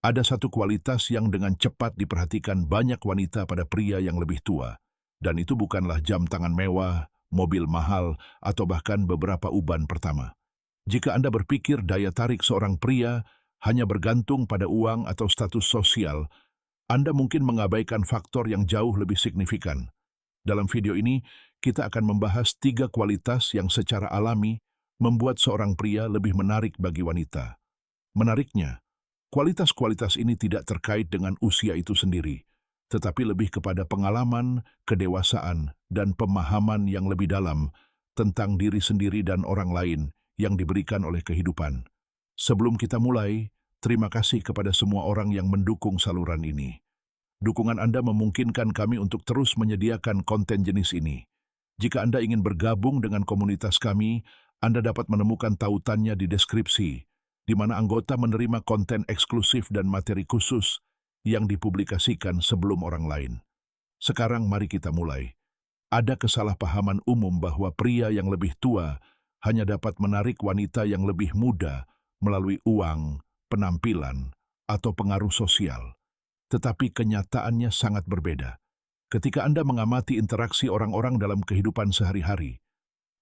Ada satu kualitas yang dengan cepat diperhatikan banyak wanita pada pria yang lebih tua, dan itu bukanlah jam tangan mewah, mobil mahal, atau bahkan beberapa uban pertama. Jika Anda berpikir daya tarik seorang pria hanya bergantung pada uang atau status sosial, Anda mungkin mengabaikan faktor yang jauh lebih signifikan. Dalam video ini, kita akan membahas 3 kualitas yang secara alami membuat seorang pria lebih menarik bagi wanita. Menariknya, kualitas-kualitas ini tidak terkait dengan usia itu sendiri, tetapi lebih kepada pengalaman, kedewasaan, dan pemahaman yang lebih dalam tentang diri sendiri dan orang lain yang diberikan oleh kehidupan. Sebelum kita mulai, terima kasih kepada semua orang yang mendukung saluran ini. Dukungan Anda memungkinkan kami untuk terus menyediakan konten jenis ini. Jika Anda ingin bergabung dengan komunitas kami, Anda dapat menemukan tautannya di deskripsi, di mana anggota menerima konten eksklusif dan materi khusus yang dipublikasikan sebelum orang lain. Sekarang mari kita mulai. Ada kesalahpahaman umum bahwa pria yang lebih tua hanya dapat menarik wanita yang lebih muda melalui uang, penampilan, atau pengaruh sosial. Tetapi kenyataannya sangat berbeda. Ketika Anda mengamati interaksi orang-orang dalam kehidupan sehari-hari,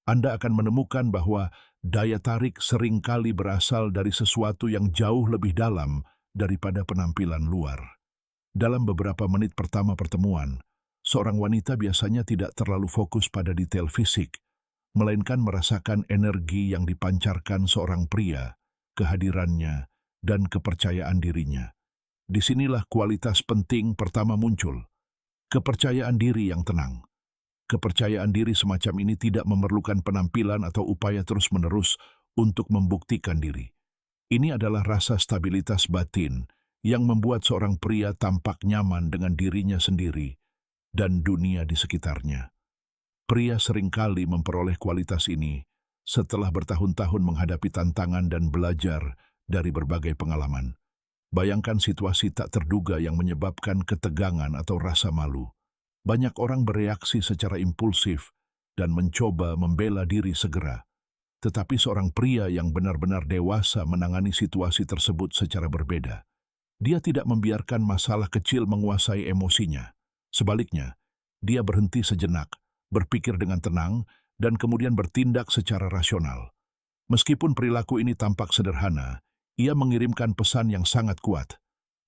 Anda akan menemukan bahwa daya tarik seringkali berasal dari sesuatu yang jauh lebih dalam daripada penampilan luar. Dalam beberapa menit pertama pertemuan, seorang wanita biasanya tidak terlalu fokus pada detail fisik, melainkan merasakan energi yang dipancarkan seorang pria, kehadirannya, dan kepercayaan dirinya. Disinilah kualitas penting pertama muncul, kepercayaan diri yang tenang. Kepercayaan diri semacam ini tidak memerlukan penampilan atau upaya terus-menerus untuk membuktikan diri. Ini adalah rasa stabilitas batin yang membuat seorang pria tampak nyaman dengan dirinya sendiri dan dunia di sekitarnya. Pria seringkali memperoleh kualitas ini setelah bertahun-tahun menghadapi tantangan dan belajar dari berbagai pengalaman. Bayangkan situasi tak terduga yang menyebabkan ketegangan atau rasa malu. Banyak orang bereaksi secara impulsif dan mencoba membela diri segera. Tetapi seorang pria yang benar-benar dewasa menangani situasi tersebut secara berbeda. Dia tidak membiarkan masalah kecil menguasai emosinya. Sebaliknya, dia berhenti sejenak, berpikir dengan tenang, dan kemudian bertindak secara rasional. Meskipun perilaku ini tampak sederhana, ia mengirimkan pesan yang sangat kuat.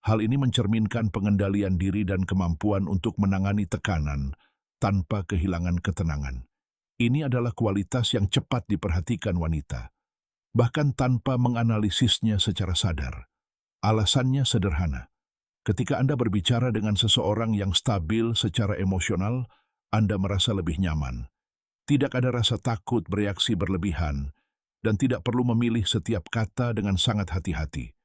Hal ini mencerminkan pengendalian diri dan kemampuan untuk menangani tekanan tanpa kehilangan ketenangan. Ini adalah kualitas yang cepat diperhatikan wanita, bahkan tanpa menganalisisnya secara sadar. Alasannya sederhana. Ketika Anda berbicara dengan seseorang yang stabil secara emosional, Anda merasa lebih nyaman. Tidak ada rasa takut bereaksi berlebihan, dan tidak perlu memilih setiap kata dengan sangat hati-hati.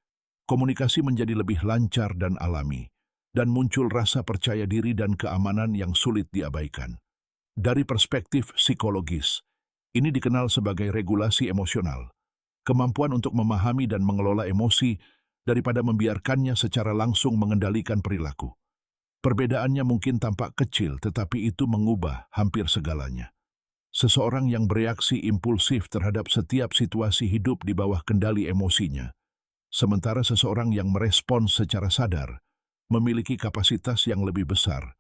Komunikasi menjadi lebih lancar dan alami, dan muncul rasa percaya diri dan keamanan yang sulit diabaikan. Dari perspektif psikologis, ini dikenal sebagai regulasi emosional, kemampuan untuk memahami dan mengelola emosi daripada membiarkannya secara langsung mengendalikan perilaku. Perbedaannya mungkin tampak kecil, tetapi itu mengubah hampir segalanya. Seseorang yang bereaksi impulsif terhadap setiap situasi hidup di bawah kendali emosinya, sementara seseorang yang merespons secara sadar memiliki kapasitas yang lebih besar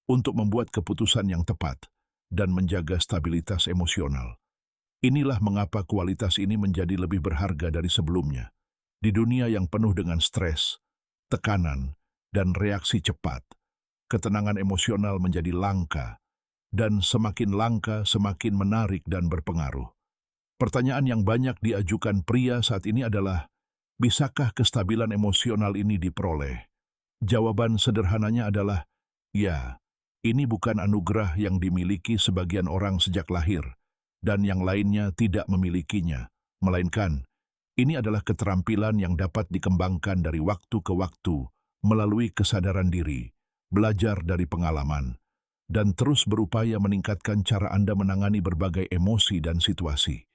untuk membuat keputusan yang tepat dan menjaga stabilitas emosional. Inilah mengapa kualitas ini menjadi lebih berharga dari sebelumnya. Di dunia yang penuh dengan stres, tekanan, dan reaksi cepat, ketenangan emosional menjadi langka, dan semakin langka semakin menarik dan berpengaruh. Pertanyaan yang banyak diajukan pria saat ini adalah, bisakah kestabilan emosional ini diperoleh? Jawaban sederhananya adalah, ya, ini bukan anugerah yang dimiliki sebagian orang sejak lahir, dan yang lainnya tidak memilikinya, melainkan ini adalah keterampilan yang dapat dikembangkan dari waktu ke waktu melalui kesadaran diri, belajar dari pengalaman, dan terus berupaya meningkatkan cara Anda menangani berbagai emosi dan situasi.